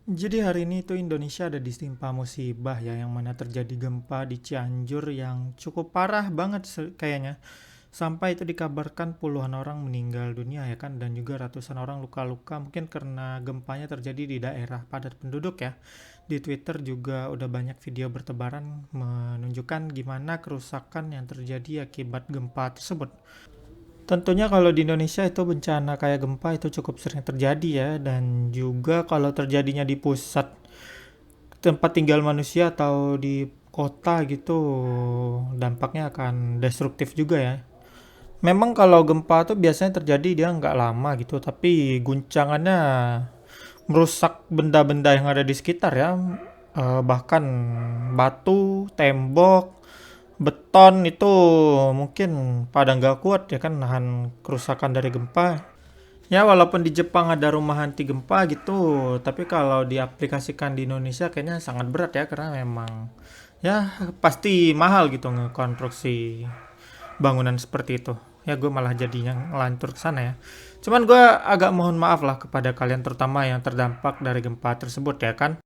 Jadi hari ini itu Indonesia ada ditimpa musibah ya, yang mana terjadi gempa di Cianjur yang cukup parah banget kayaknya. Sampai itu dikabarkan puluhan orang meninggal dunia ya kan, dan juga ratusan orang luka-luka mungkin karena gempanya terjadi di daerah padat penduduk ya. Di Twitter juga udah banyak video bertebaran menunjukkan gimana kerusakan yang terjadi akibat gempa tersebut. Tentunya kalau di Indonesia itu bencana kayak gempa itu cukup sering terjadi ya, dan juga kalau terjadinya di pusat tempat tinggal manusia atau di kota gitu, dampaknya akan destruktif juga ya. Memang kalau gempa tuh biasanya terjadi dia nggak lama gitu, tapi guncangannya merusak benda-benda yang ada di sekitar ya. Bahkan batu, tembok, beton itu mungkin pada nggak kuat ya kan nahan kerusakan dari gempa. Ya walaupun di Jepang ada rumah anti gempa gitu, tapi kalau diaplikasikan di Indonesia kayaknya sangat berat ya, karena memang ya pasti mahal gitu ngekonstruksi bangunan seperti itu. Ya gue malah jadinya ngelantur ke sana ya. Cuman gue agak mohon maaf lah kepada kalian terutama yang terdampak dari gempa tersebut ya kan.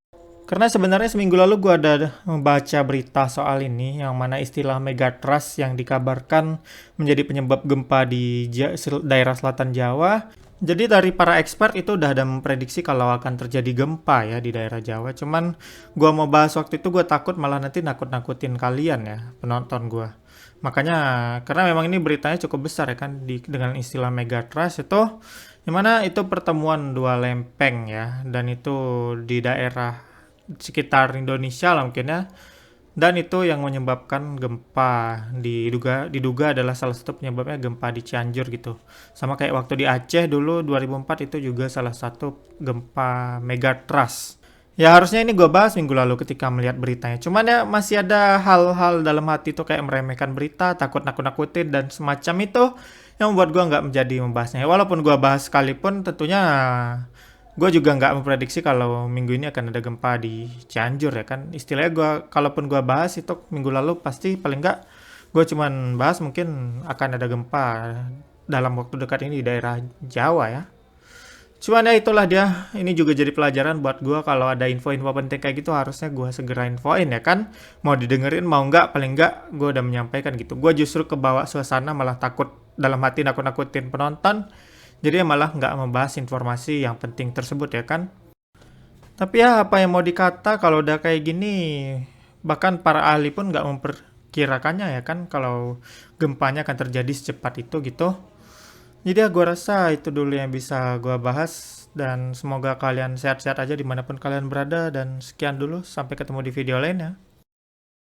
Karena sebenarnya seminggu lalu gue ada membaca berita soal ini, yang mana istilah megatrust yang dikabarkan menjadi penyebab gempa di daerah selatan Jawa. Jadi dari para expert itu udah ada memprediksi kalau akan terjadi gempa ya di daerah Jawa. Cuman gue mau bahas waktu itu gue takut malah nanti nakut-nakutin kalian ya, penonton gue. Makanya karena memang ini beritanya cukup besar ya kan, dengan istilah megatrust itu, dimana itu pertemuan dua lempeng ya, dan itu di daerah sekitar Indonesia lah mungkin ya, dan itu yang menyebabkan gempa. Diduga adalah salah satu penyebabnya gempa di Cianjur gitu, sama kayak waktu di Aceh dulu 2004 itu juga salah satu gempa megatrust. Ya harusnya ini gue bahas minggu lalu ketika melihat beritanya. Cuman ya masih ada hal-hal dalam hati tuh kayak meremehkan berita, takut nakut-nakutin dan semacam itu, yang membuat gue nggak menjadi membahasnya. Walaupun gue bahas sekalipun, tentunya gue juga nggak memprediksi kalau minggu ini akan ada gempa di Cianjur ya kan. Istilahnya gue, kalaupun gue bahas itu minggu lalu, pasti paling nggak gue cuman bahas mungkin akan ada gempa dalam waktu dekat ini di daerah Jawa ya. Cuman ya itulah dia, ini juga jadi pelajaran buat gue, kalau ada info-info penting kayak gitu harusnya gue segera infoin ya kan. Mau didengerin mau nggak, paling nggak gue udah menyampaikan gitu. Gue justru kebawa suasana malah takut dalam hati nakut-nakutin penonton. Jadi ya malah nggak membahas informasi yang penting tersebut ya kan. Tapi ya apa yang mau dikata, kalau udah kayak gini, bahkan para ahli pun nggak memperkirakannya ya kan, kalau gempanya akan terjadi secepat itu gitu. Jadi ya gue rasa itu dulu yang bisa gue bahas, dan semoga kalian sehat-sehat aja dimanapun kalian berada, dan sekian dulu, sampai ketemu di video lainnya.